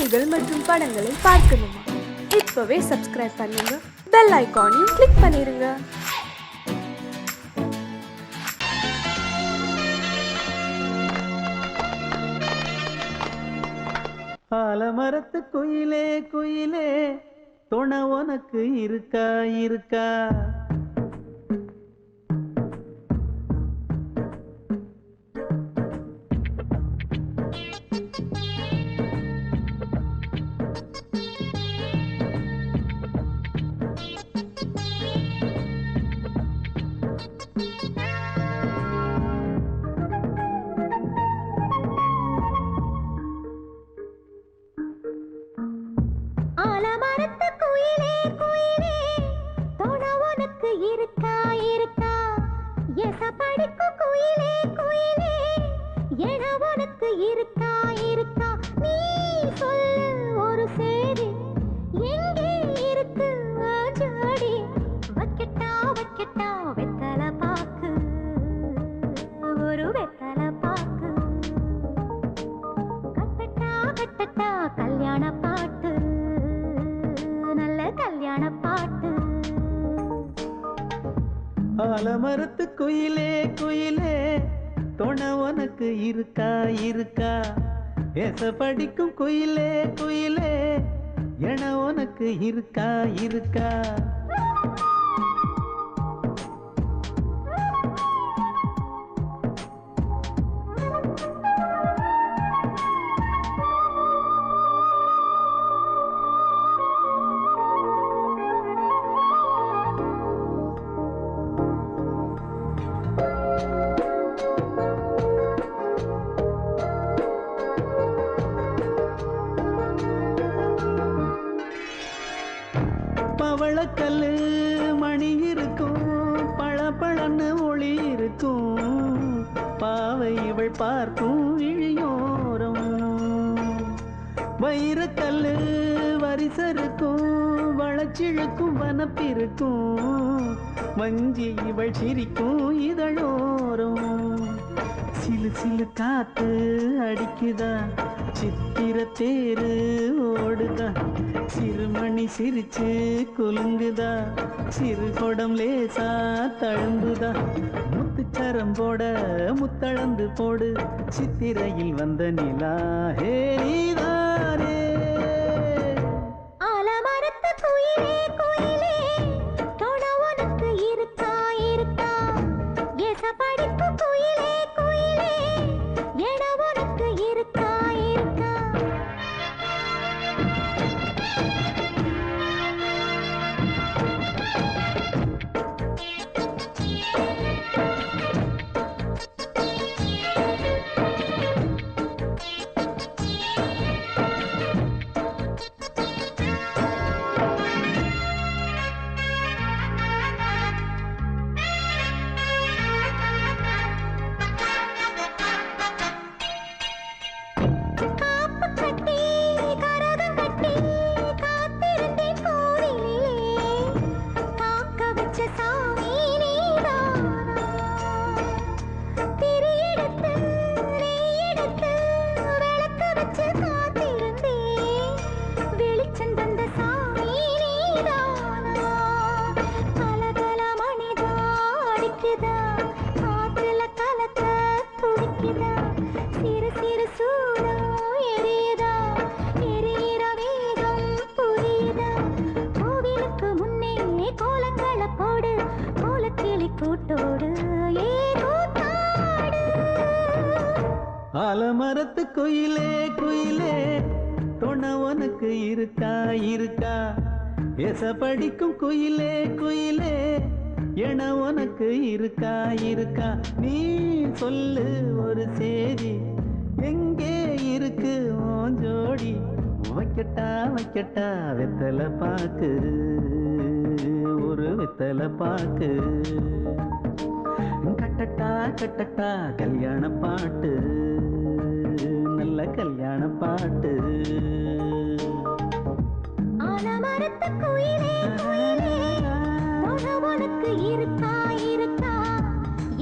செய்திகள் மற்றும் படங்களை பார்க்கணுமா? இப்பவே சப்ஸ்கிரைப் பண்ணுங்க, பெல் ஐகானையும் கிளிக் பண்ணிருங்க. ஆலமரத்து குயிலே குயிலே துணை உனக்கு இருக்கா இருக்கா? ஆலமரத்து குயிலே குயிலே துணை உனக்கு இருக்கா இருக்கா? எசப்படிக்கும் குயிலே குயிலே என உனக்கு இருக்கா இருக்கா? நீ சொல்லு ஒரு சேதி, எங்கே இருக்கு ஜோடி? வைக்கட்டா வைக்கட்டா வெத்தலை பாக்கு, ஒரு வெத்தலை பாக்கு. கட்டட்டா கட்டட்டா கல்யாண பாட்டு, நல்ல கல்யாண பாட்டு. ஆலமரத்து குயிலே குயிலே துணை உனக்கு இருக்கா இருக்கா? ஏச படிக்கும் குயிலே குயிலே என உனக்கு இருக்கா இருக்கா? பவளக்கல்லு மணி இருக்கும், பளபளன்னு ஒளி இருக்கும், பாவை இவள் பார்க்கும் இழியோரம். வைரக்கல்லு வரிசருக்கும், வளச்சிழுக்கும் வனப்பிருக்கும், வஞ்சி இவள் சிரிக்கும் இதழோரம். சிலு சிலு காத்து அடிக்குதா, சித்திர தேரு ஓடுதா, சிறுமணி சிரிச்சு குலுங்குதா, சிறு கொடம் லேசா தழும்புதா, முத்துச்சரம் போட முத்தளந்து போடு, சித்திரையில் வந்த நிலா ஹே நீதானே. ஆலமரத்து குயிலே குயிலே துணை உனக்கு இருக்கா இருக்கா? எசப்படிக்கும் குயிலே குயிலே என உனக்கு இருக்கா இருக்கா? காப்பு கட்டி கரகம் கட்டி காத்திருந்தேன் கோவிலிலே, காக்க வச்ச சாமி நீதானா? திரி எடுத்து நெய் எடுத்து விளக்கு வச்சு காத்திருந்தேன், வெளிச்சம் தந்த சாமி நீதானா? கலகல மணிதா அடிக்குதா, காத்துல கலக்க துடிக்குதா, சிறு சிறு சூடம் எரியுதா, எரியிற வேகம் புரியுதா? கோவிலுக்கு முன்னே கோலங்களை போடு, கோலக்கிளி கூட்டோடு ஏ கூத்தாடு. ஆலமரத்து குயிலே குயிலே துணை உனக்கு இருக்கா இருக்கா? ஏச படிக்கும் குயிலே குயிலே என உனக்கு இருக்கா இருக்கா? நீ சொல்லு ஒரு சேதி, எங்கே இருக்கு உன் ஜோடி? வைக்கட்டா வைக்கட்டா வெத்தலை பாக்கு, ஒரு வெத்தலை பாக்கு. கட்டட்டா கட்டட்டா கல்யாண பாட்டு, நல்ல கல்யாண பாட்டு. ஆலமரத்து குயிலே குயிலே துணை உனக்கு இருக்கா இருக்கா?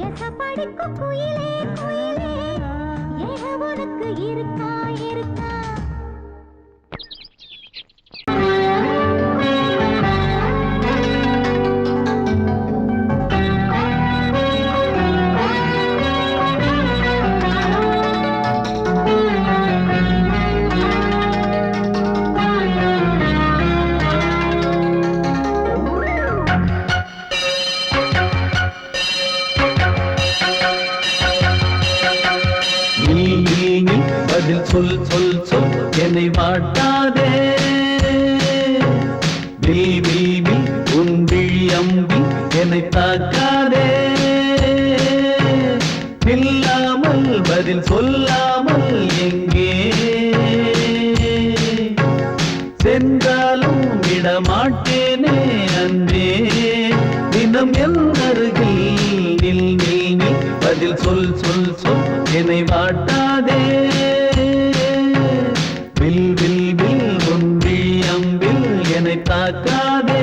எசப்படிக்கும் குயிலே குயிலே என உனக்கு இருக்கா இருக்கா? என்னை வாட்டாதே வில் வில் வில் உன் விழி அம்பி என்னை தாக்காதே இல்லாமல் பதில் சொல்லாமல் எங்கே சென்றாலும் விடமாட்டேனே அன்பே தினம் என் அருகில் நில் நில் நில் பதில் சொல் சொல் சொல் என்னை வாட்டாதே வில் வில் வில் உன் விழி அம்பில் என்னை தாக்காதே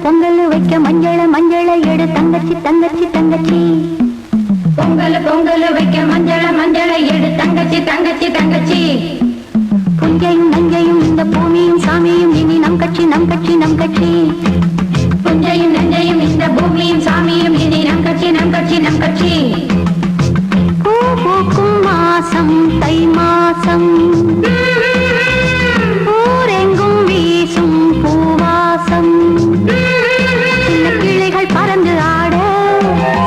பொங்கல் வைக்க மஞ்சள மஞ்சள எடு தங்கச்சி தங்கச்சி தங்கச்சி பொங்கல் வைக்க மஞ்சள மஞ்சள எடு தங்கச்சி தங்கச்சி தங்கச்சி புஞ்சையும் நஞ்சையும் இந்த பூமியும் சாமியும் இனி நம் கட்சி நம் கட்சி நம் கட்சி புஞ்சையும் நஞ்சையும் இந்த பூமியும் சாமியும் இனி நம் கட்சி நம் கட்சி நம் கட்சி பூ பூக்கும் மாசம் தை மாசம் ஊரெங்கும் வீசும் பூவாசம் சின்ன கிளைகள் பறந்து ஆட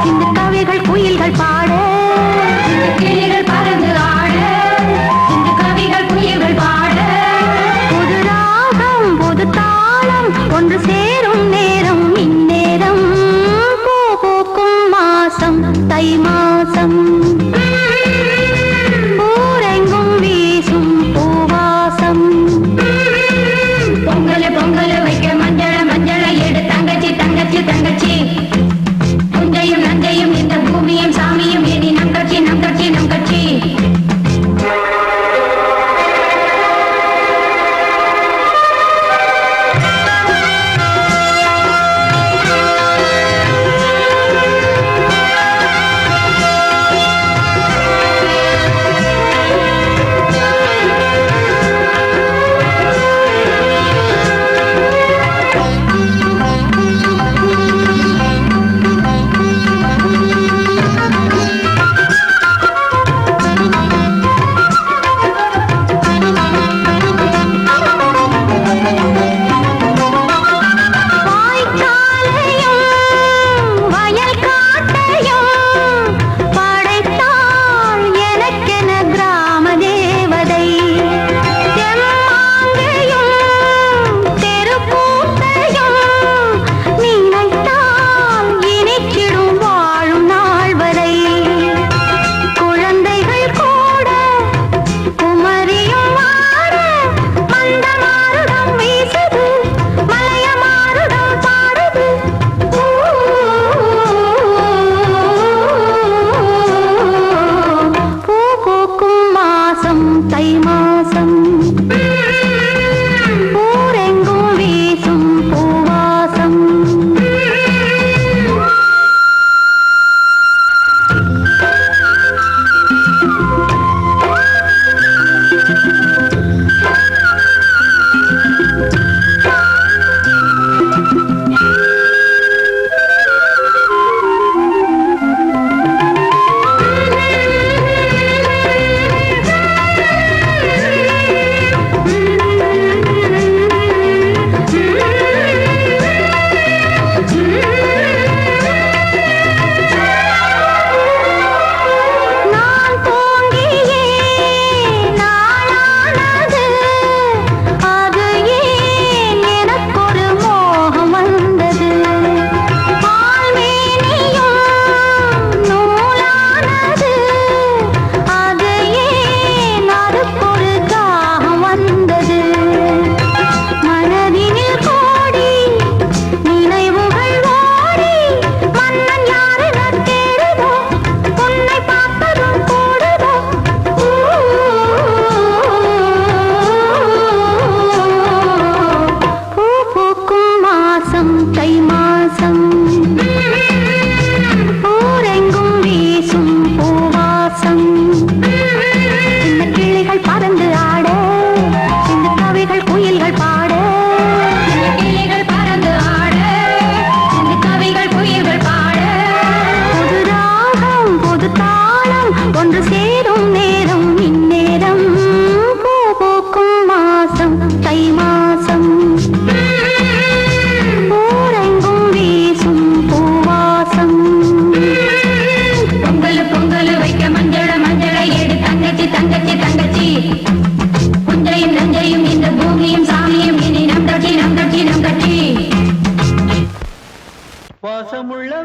சின்ன கவிகள் குயில்கள் பாட கிளைகள் பறந்து ஆட சின்ன கவிகள் குயில்கள் பாட புது ராகம் புது தாளம் ஒன்று சேரும் நேரம் இந்நேரம் பூ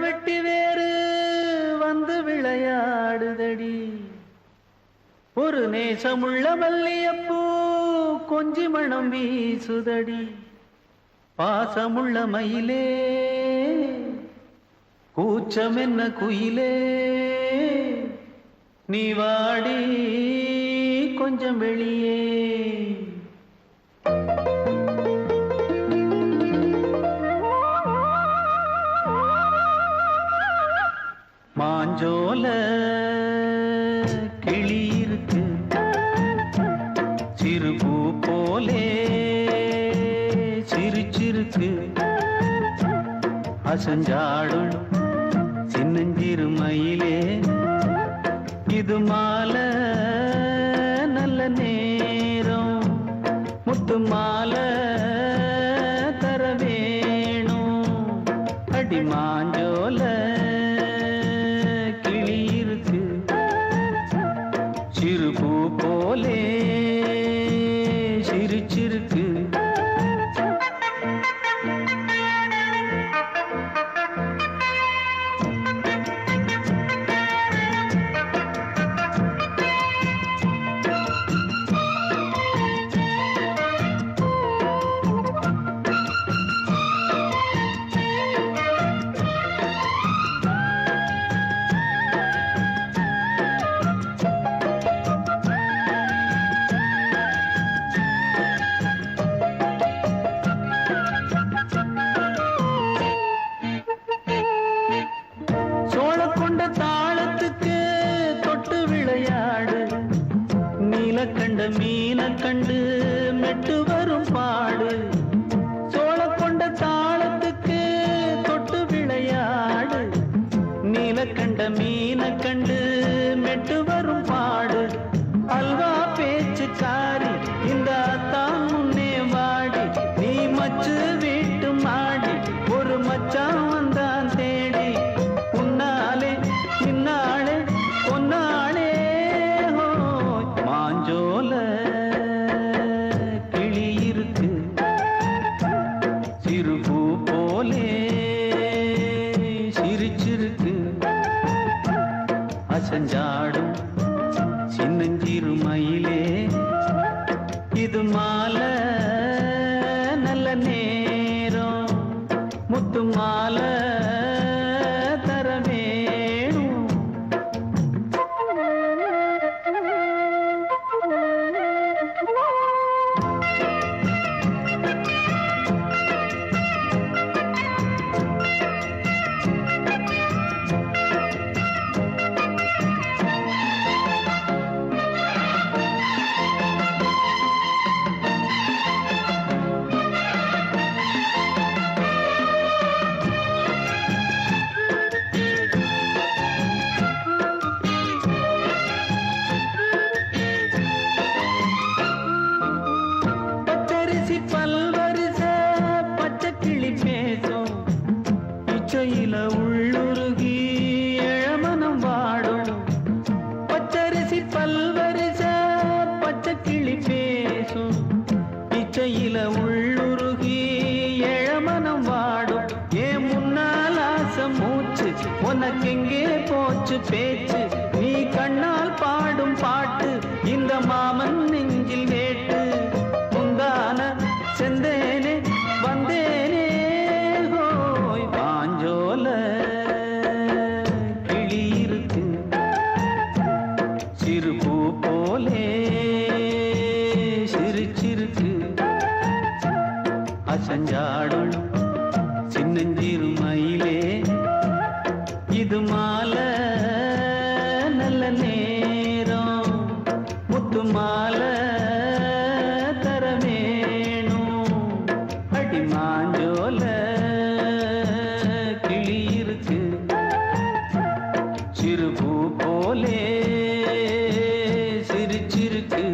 வெட்டி வேறு வந்து விளையாடுதடி ஒரு நேசமுள்ள மல்லியப்பூ கொஞ்சி மணம் வீசுதடி பாசமுள்ள மயிலே கூச்சம் என்ன குயிலே நீ வாடி கொஞ்சம் வெளியே மாஞ்சோல கிளி இருக்கு சிறுபூ போலே சிரிச்சிருக்கு அசஞ்சாடும் சின்னஞ்சிறு மயிலே இது மாலை நல்ல நேரம் முத்து மாலை தர வேணும் அடி மாஞ்சோல கிளி இருக்கு சிறுபூ போலே சிரிச்சிருக்கு சோழக்கொண்ட தாளத்துக்கு தொட்டு விளையாடு நீலக்கண்ட மீன கண்டு மெட்டு வரும் பாடு சோழக்கொண்ட தாளத்துக்கு தொட்டு விளையாடு நீலக்கண்ட மீன கண்டு மெட்டு வரும் பாடு அல்வா பேச்சுக்காரி இந்த தான் முன்னே வாடி நீ மச்சு வீட்டு மாடி ஒரு மச்சான் வந்தான் தேடி உன்னாலே நின்னாளே பொன்னாளே ஹோ மாஞ்சோல கிளி இருக்கு சிறுபூ போலே சிரிச்சிருக்கு அசஞ்சாடும் சின்னஞ்சிறு மயிலே இது மாலை நல்ல நேரம் முத்து மாலை தர வேணும் பச்சரிசி பல்வரிச பச்சை கிளி பேசும் இச்சையில உள்ளுருகி இளமனம் வாடும் பச்சரிசி பல்வரிச பச்சை கிளி பேசும் இச்சையில உள்ளுருகி இளமனம் வாடும் ஏன் முன்னால் ஆசை மூச்சு உனக்கெங்கே போச்சு பேச்சு நீ கண்ணால் பாடும் பாட்டு இந்த மாமன் நெஞ்சில் வேட்டு முந்தான செந்தேனே வந்தேனே ஹோய் பாஞ்சோல கிளி இருக்கு சிறுபூ போலே சிரிச்சிருக்கு அசஞ்சாடும் சின்னஞ்சிறு மயிலே இது மாலை நல்ல நேரம் முத்து மாலை தர வேணும் அடி மாஞ்சோல கிளி இருக்கு சிறுபூ போலே சிரிச்சிருக்கு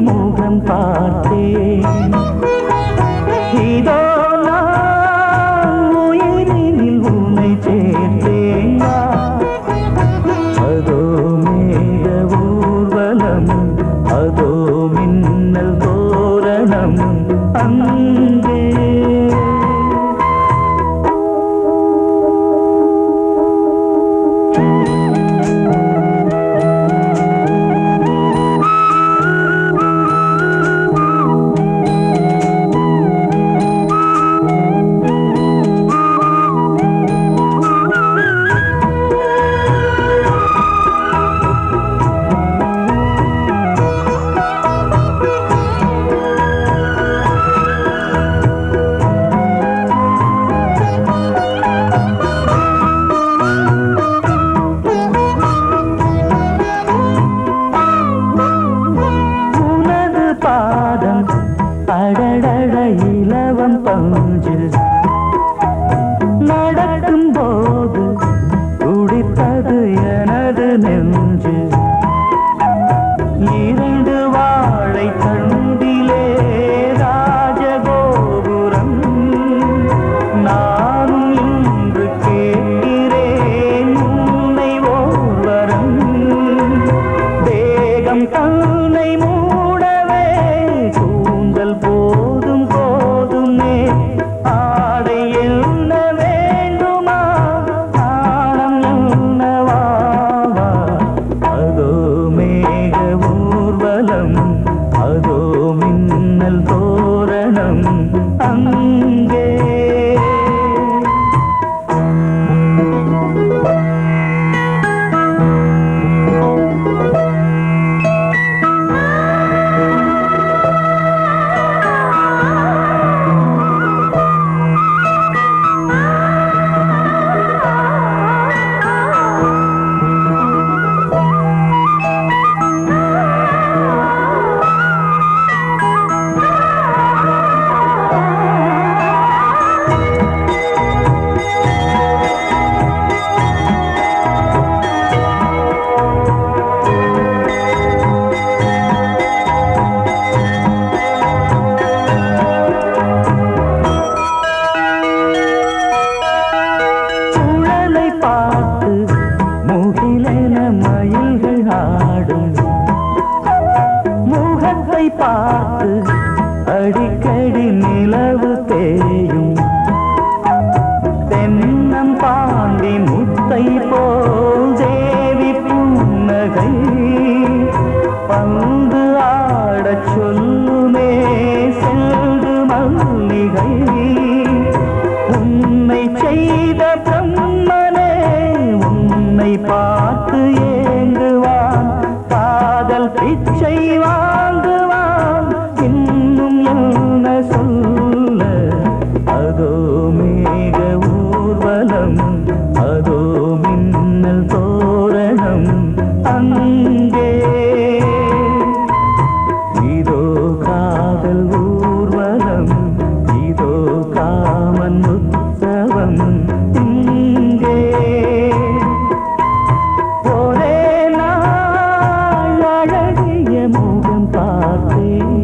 முகம் பார்த்தேன். இதோ நான் உயிரினில் உன்னை சேர்த்தேன். அதோ மேக ஊர்வலம், அதோ மின்னல் தோரணம் அங்கே. அடடட இலவம் பஞ்சு நடக்கும் போது துடித்தது எனது நெஞ்சு. இரண்டு வாழை தண்டிலே ராஜகோபுரம். நானும் இன்று கேட்கிறேன் உன்னை ஓர்வரம். தேகம் தன்னை மூடவே கூந்தல் போதும் போதுமே. ஆடை என்ன வேண்டுமா, நாணம் என்னவா? அதோ மேக ஊர்வலம், அதோ மின்னல் தோரணம் அங்கே. பார்த்து அடிக்கடி நிலவு தேயும். தென்னம் பாண்டி முத்தை போல் தேவி புன்னகை. பந்து ஆடச் சொல்லுமே செல்து மல்லிகை. உன்னை செய்த பிரம்மனே உன்னை பார்த்து ஏங்குவான். காதல் பிச்சை வாங்குவான். இன்னும் என்ன சொல்ல? அதோ மேக ஊர்வலம், அதோ மின்னல் தோரணம் அங்கே. இதோ காதல் ஊர்வலம், இதோ காமன் உற்சவம் இங்கே. ஒரே நாள் அழகிய முகம் பார்த்தேன்.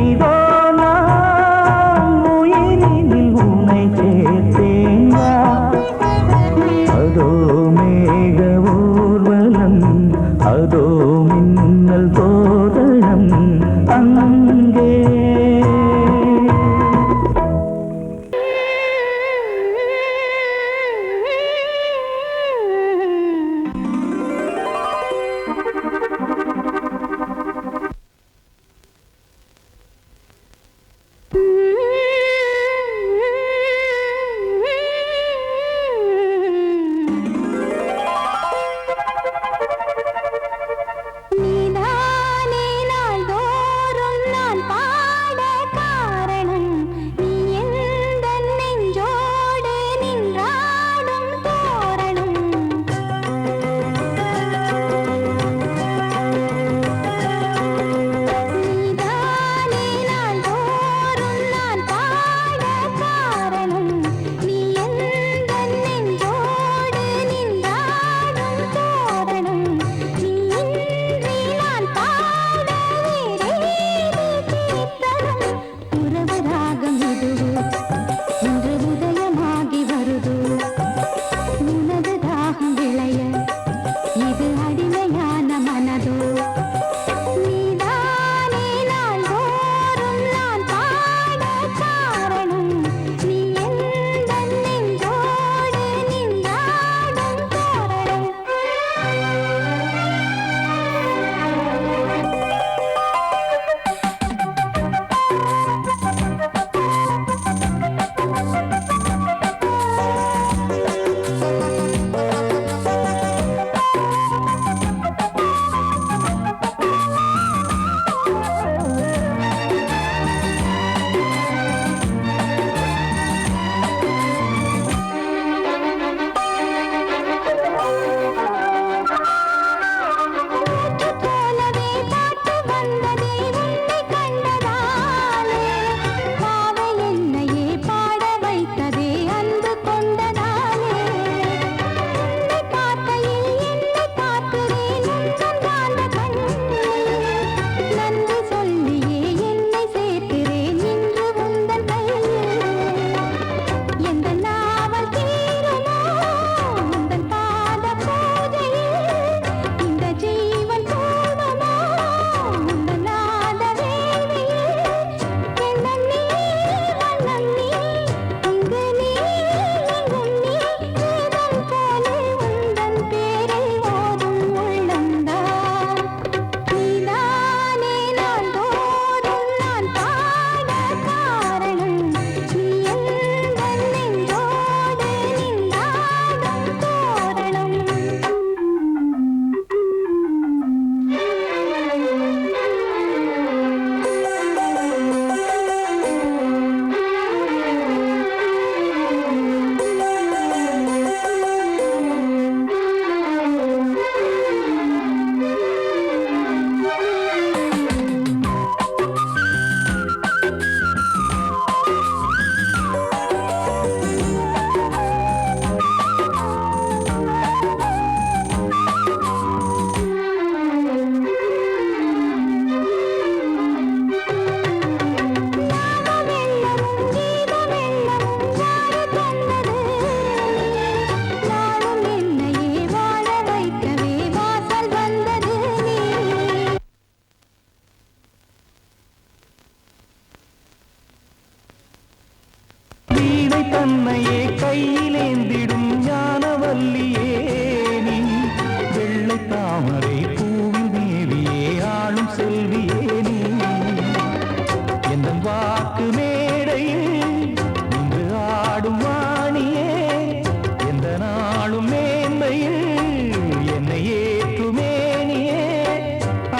இதோ நான் உயிரினில் உன்னை சேர்த்தேன். அதோ மேக ஊர்வலம், அதோ மின்னல் தோரணம் அங்கே. நீதானே நாள்தோறும் நான் பாட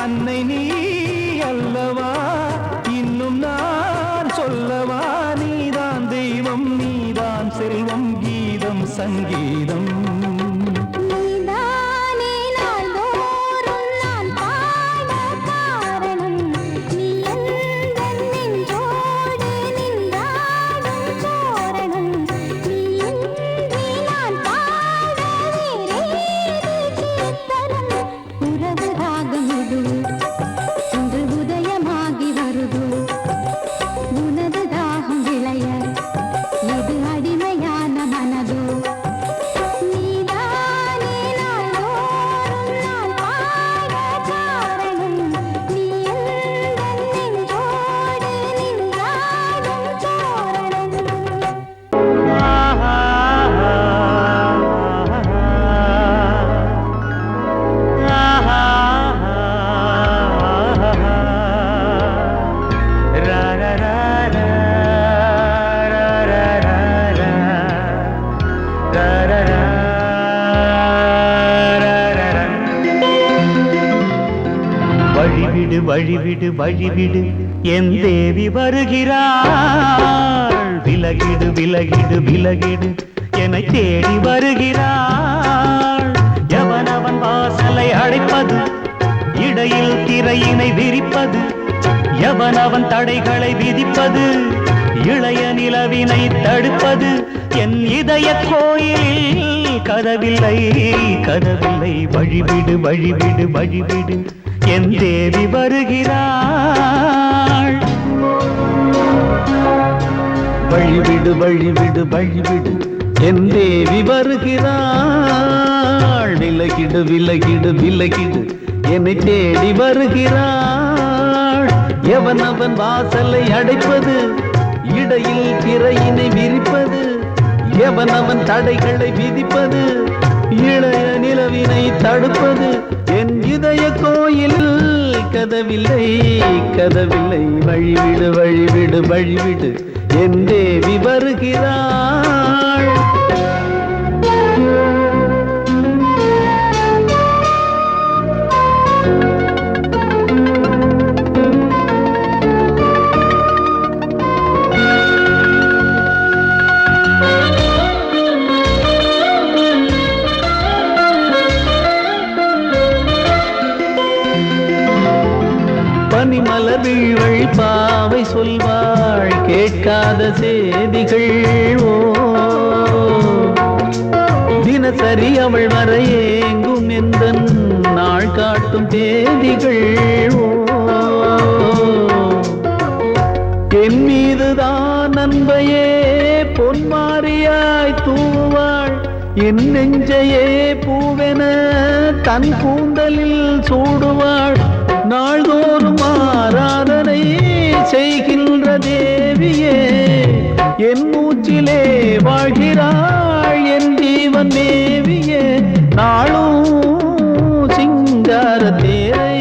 அன்னை நீ அல்லவா இன்னும் நான் சொல்லவா நீதான் தெய்வம் நீதான் செல்வம் கீதம் சங்கீதம் வழிவிடு வழிவிடு வழிவிடு என் தேவி வருகிறாள் விலகிடு விலகிடு விலகிடு என்னை தேடி வருகிறாள் எவனவன் வாசலை அடைப்பது இடையில் திரையினை விரிப்பது எவனவன் தடைகளை விதிப்பது இளைய நிலவினை தடுப்பது என் இதய கோயிலில் கதவில்லை கதவில்லை வழிவிடு வழிவிடு வழிவிடு என் தேவி வருகிறாள் வழிவிடு வழிவிடு வழிவிடு என் தேவி வருகிறாள் விலகிடு விலகிடு விலகிடு என்னை தேடி வருகிறாள் எவனவன் வாசலை அடைப்பது இடையில் திரையினை விரிப்பது எவனவன் தடைகளை விதிப்பது இளைய நிலவினை தடுப்பது என் இதய கோயில் கதவில்லை கதவில்லை வழிவிடு வழிவிடு வழிவிடு என் தேவி வருகிறாள் பனிமலர் வீழ்வழி பாவை சொல்வாள் கேட்காத செய்திகள் ஓ தினசரி அவள் வர ஏங்கும் எந்த நாள் காட்டும் தேதிகள் ஓ என் மீதுதான் அன்பையே பொன்மாரியாய் தூவாள் என் நெஞ்சையே பூவென தன் கூந்தலில் சூடுவாள் நாள்தோறும் ஆராதனை செய்கின்ற தேவியே என் மூச்சிலே வாழ்கிறாள் என் ஜீவன் தேவியே நாளும் சிங்கார தேரை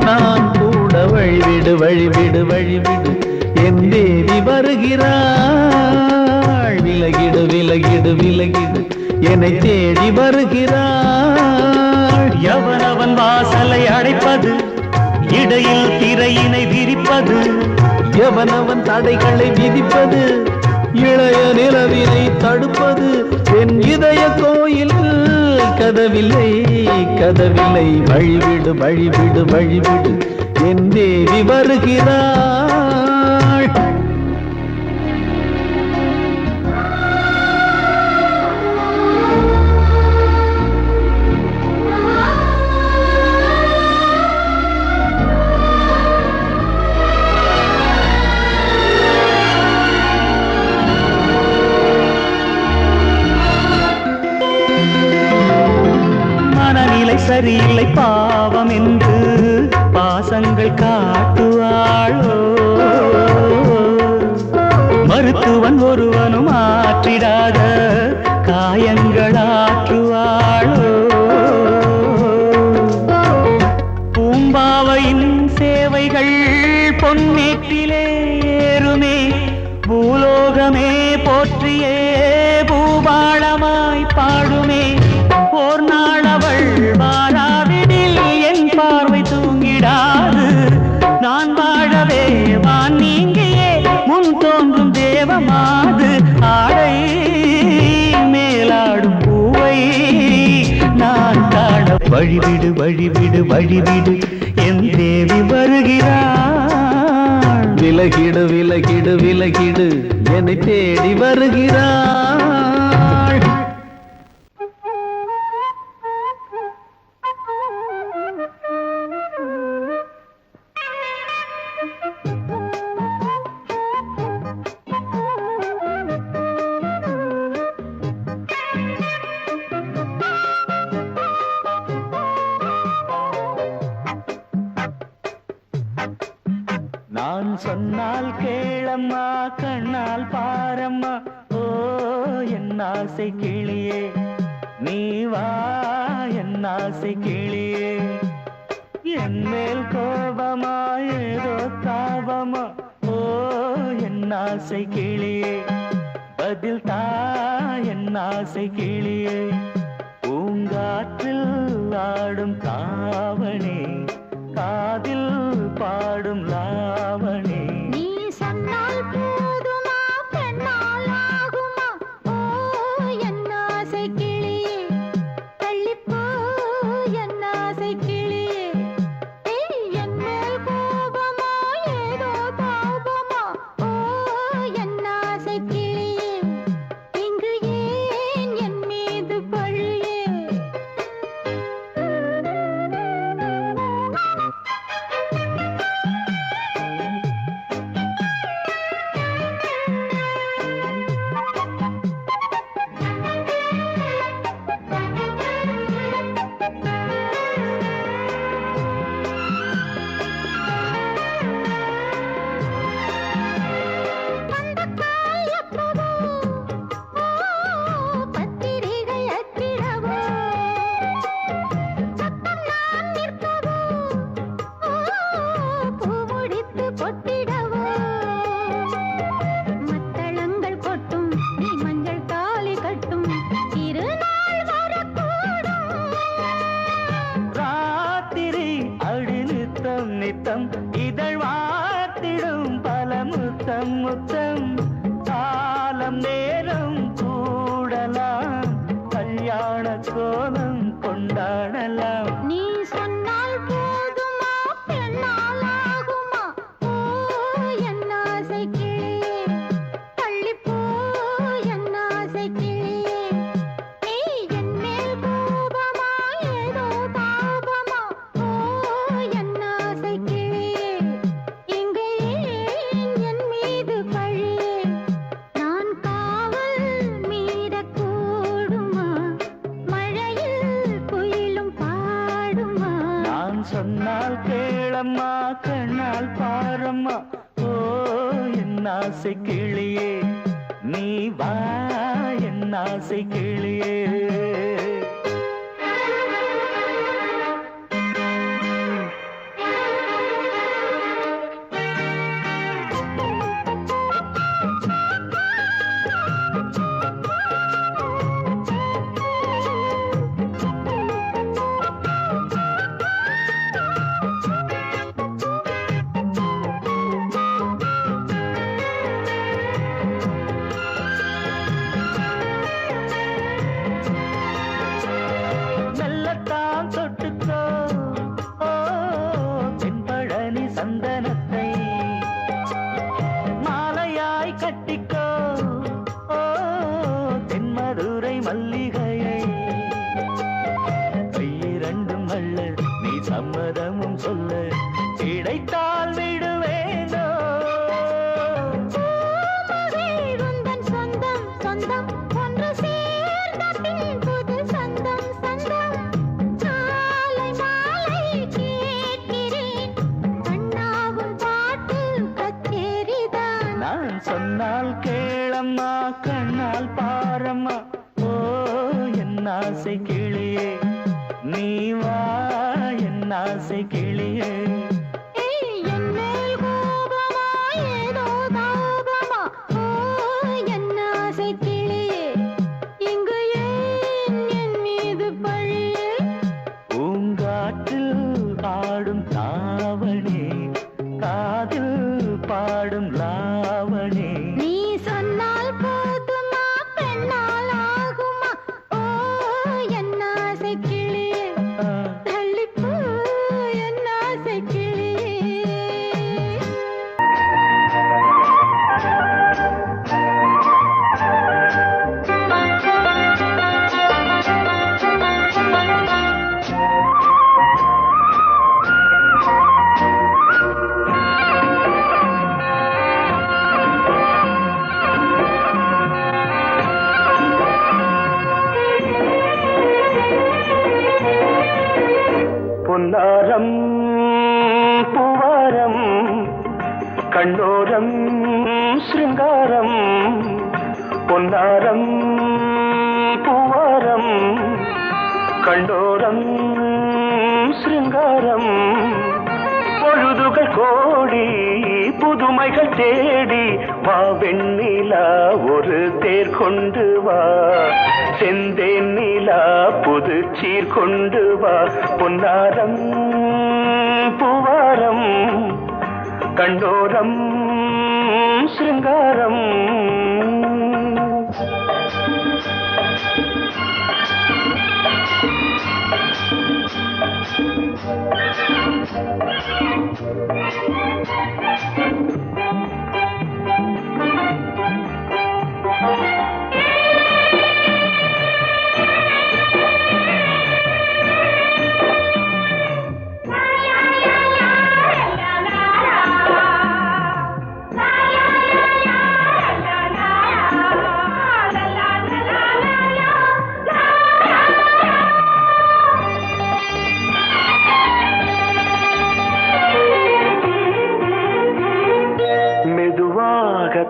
நான் கூட வழிவிடு வழிவிடு வழிவிடு என் தேவி வருகிறாள் விலகிடு விலகிடு விலகிடு என்னை தேடி வருகிறாள் எவனவன் வாசலை அடைப்பது இடையில் திரையினை விரிப்பது எவனவன் தடைகளை விதிப்பது இளைய நிலவினை தடுப்பது என் இதய கோயில் கதவில்லை கதவில்லை வழிவிடு வழிவிடு வழிவிடு என் தேவி வருகிறாள் சரியில்லை பாவம் என்று பாசங்கள் காட்டுவாளோ மருத்துவன் ஒருவனும் ஆற்றிடாத காயங்களாற்றுவாளோ பூம்பாவையின் சேவைகள் பொன்னேற்றிலே ஏறுமே பூலோகமே போற்றியே பூபாளமாய் பாடுமே ஓர் நாள் அவள் வாராவிடில் என் பார்வை தூ வழிவிடு வழிவிடு வழிவிடு என் தேவி வருகிறாள். விலகிடு விலகிடு விலகிடு என்னை தேடி வருகிறாள். நான் சொன்னால் கேளம்மா கண்ணால் பாரம்மா ஓ என் ஆசை கிளியே நீ வா என் ஆசை கிளியே என் மேல் கோபமா ஏதோ தாபமா ஓ என் ஆசை கிளியே பதில் தா என் ஆசை கிளியே பூங்காற்றில் ஆடும் தாவணி காதில் பாடும் லாவணி நீ சொன்னால் போதுமா பெண்ணால் ஆகுமா ஓ என் ஆசை கிளியே தள்ளிப்போ என் ஆசை கிளியே என் மேல் கோபமா ஏதோ தாபமா ஓ என் ஆசை கிளியே இங்கு ஏன் என் மீது பழியே நித்தம் இதழ் வார்த்திடும் பல முத்தம் முத்தம் காலம் நேரம் கூடலாம் கல்யாண கோலம் கொண்டாடலாம் நீ சொன்னால் போதுமா பெண்ணால் ஆகுமா ஓ என் ஆசை கிளியே தள்ளிப்போ என் ஆசை கிளியே நீ என் மேல் கோபமா ஏதோ தாபமா ஓ என் ஆசை கிளியே இங்கு ஏன் என் மீது பழியே நான் காவல் மீறக்கூடுமா மழையில் குயிலும் பாடுமா நான் சொன்னால் கேளம்மா கண்ணால் பாரம்மா ஓ என் ஆசை கிளியே நீ வா என் ஆசை கிளியே மெல்லத்தான் தொட்டுக்கோ ஓ தென்பழனி சந்தனத்தை மாலையாய் கட்டிக்கோ ஓ தென்மதுரை மல்லிகையை கையிரண்டும் அல்ல நீ சம்மதமும் சொல்ல கிடைத்தால் விடுவேனோ உந்தன் சொந்தம் சொந்தம் ஒன்று சேர்ந்த பின் புது சொந்தம் சொந்தம் மாலை மாலை கேட்கிறேன் கண்ணாவும் பாட்டு கச்சேரிதான் நான் சொன்னால் கேளம்மா கண்ணால் பாரம்மா ஓ என் ஆசை கிளியே நீ வா என் ஆசை கிளியே என் மேல் கோபமா ஏதோ தாபமா ஓ என் ஆசை கிளியே இங்கு ஏன் என் மீது பழியே பூங்காற்றில் ஆடும் தாவணி காதில் பாடும் லாவணி நீ சொன்னால் போதுமா பெண்ணால் ஆகுமா ஓ என் ஆசை கிளியே கண்ணோரம் சிருங்காரம் பொன்னாரம் பூவாரம் கண்ணோரம் சிருங்காரம் பொழுதுகள் கோடி புதுமைகள் தேடி வா வெண்ணிலா ஒரு தேர் கொண்டு வா செந்தேன் நிலா புது சீர் கொண்டு வா பொன்னாரம் பூவாரம் கண்டோரம் சிருங்காரம்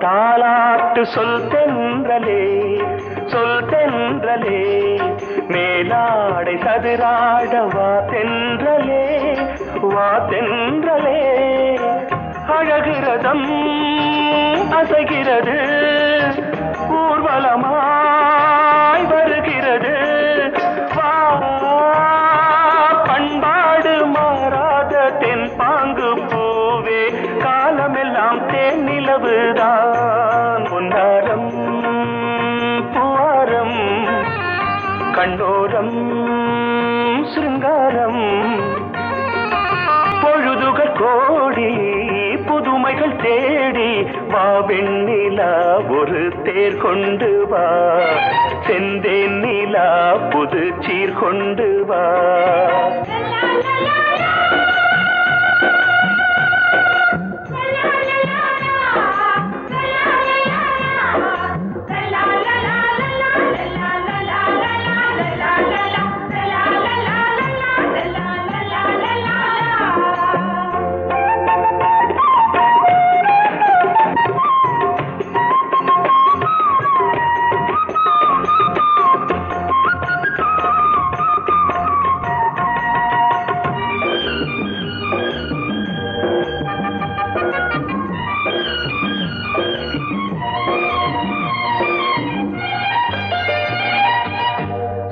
தாலாட்டு சொல் தென்றலே மேலாடை சதுராட வா தென்றலே அழகிறதம் அசைகிறது ஊர்வலமாய் வருகிறது வா பண்பாடு மாறாத தென் பாங்கு பூவே காலமெல்லாம் தேன் நிலவுதான் பொன்னாரம் பூவாரம் கண்ணோரம் சிருங்காரம் பொழுதுகள் கோடி புதுமைகள் தேடி வா வெண்ணிலா ஒரு தேர் கொண்டு வா செந்தேன் நிலா புது சீர் கொண்டு வா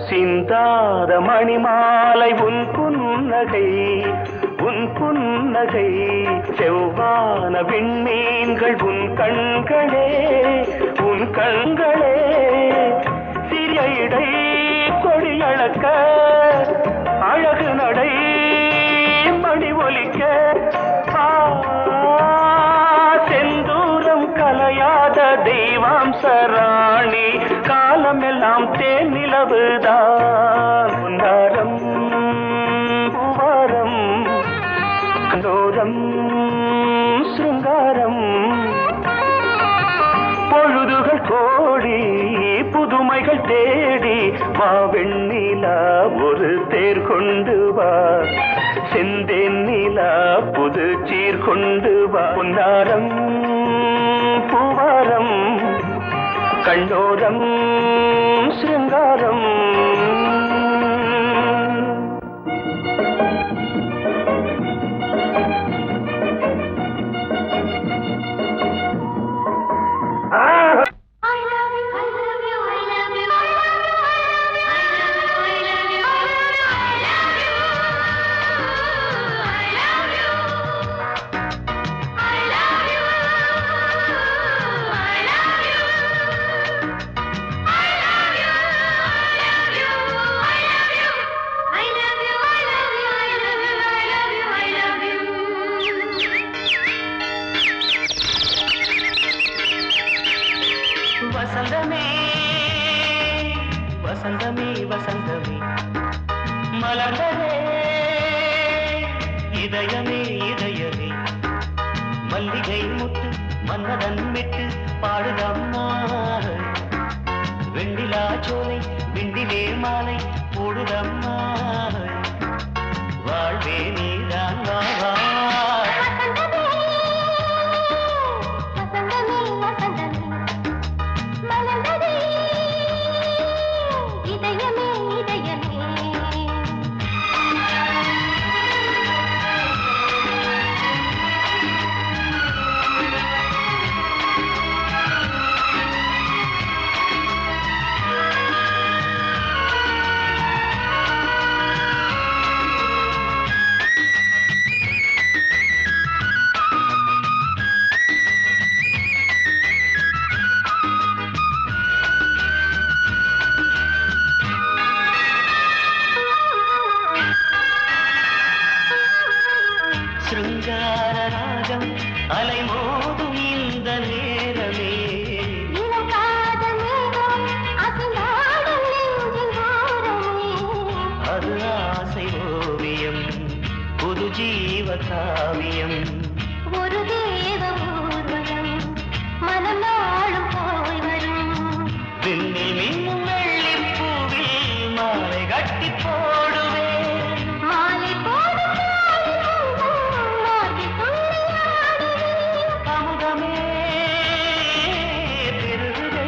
சிந்தாத மணிமாலை உன் புன்னகை செவ்வான விண்மீன்கள் உன் கண்களே சிறிய இடை கொடியளக்க அழகு நடை மணி ஒலிக்க செந்தூரம் கலையாத தெய்வாம்சராணி காலமெல்லாம் தேன் நிலவுதான் பொன்னாரம் பூவாரம் கண்டோரம் சிருங்காரம் பொழுதுகள் கோடி புதுமைகள் தேடி வா வெண்ணிலா ஒரு தேர் கொண்டு வா செந்தேன் நிலா புது சீர் கொண்டு வா பொன்னாரம் பூவாரம் கண்டோரம் சிருங்காரம் வசந்தமே மலர்ந்ததே இதயமே மல்லிகை முத்து மன்னதன் விட்டு பாடுதம்மா வெண்ணிலா சோலை விண்டிலே மாலை போடுதம்மா வாழ்வே நீதான் வா சிருங்கார ராகம் அலைமோதும் இந்த நேரமே அது ஆசை ஓவியம் புது ஜீவ காவியம் ஒரு தேவ ஊர்வலம் மனம் நாளும் போய் வரும் விண்ணில் மின்னும் வெள்ளிப் பூவில் மாலை கட்டி போடுவேன் மாலை போடும் அமுதமே பெருகுதே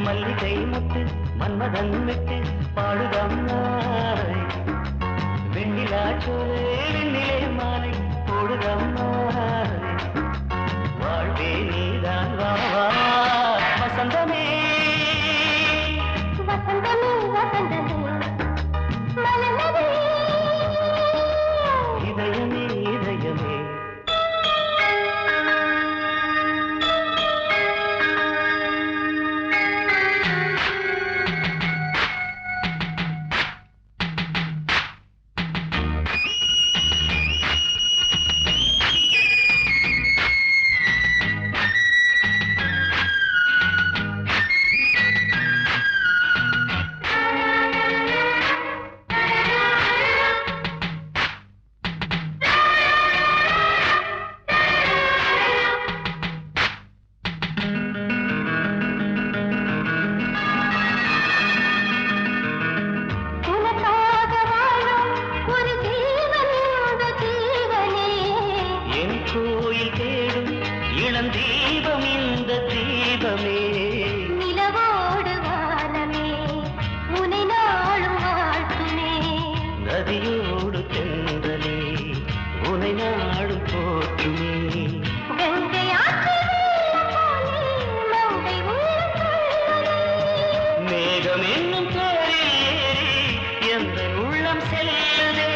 மல்லிகை முத்து மன்மதன் விட்டு பாடுதம் நாய் வெண்ணிலா சோலை வெண்ணிலே மாலை போடுதம் நாய் வாழ்வே நீதான் வா வா வசந்தமே வசந்தமே வசந்தமே மலர்ந்ததே இதயமே இதயமே கோயில் தேடும் இளம் தீபம் இந்த தீபமே நிலவோடு வானமே உனை நாளும் வாழ்த்துமே நதியோடு தென்றலே உனை நாடும் போற்றுமே கங்கை ஆற்றில் போலே மங்கை உள்ளம் மேகம் என்னும் தேரில் ஏறி எந்த உள்ளம் செல்லுதே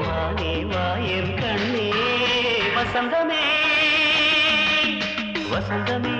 வானே வாயன் கண்ணே வசந்தமே வசந்தமே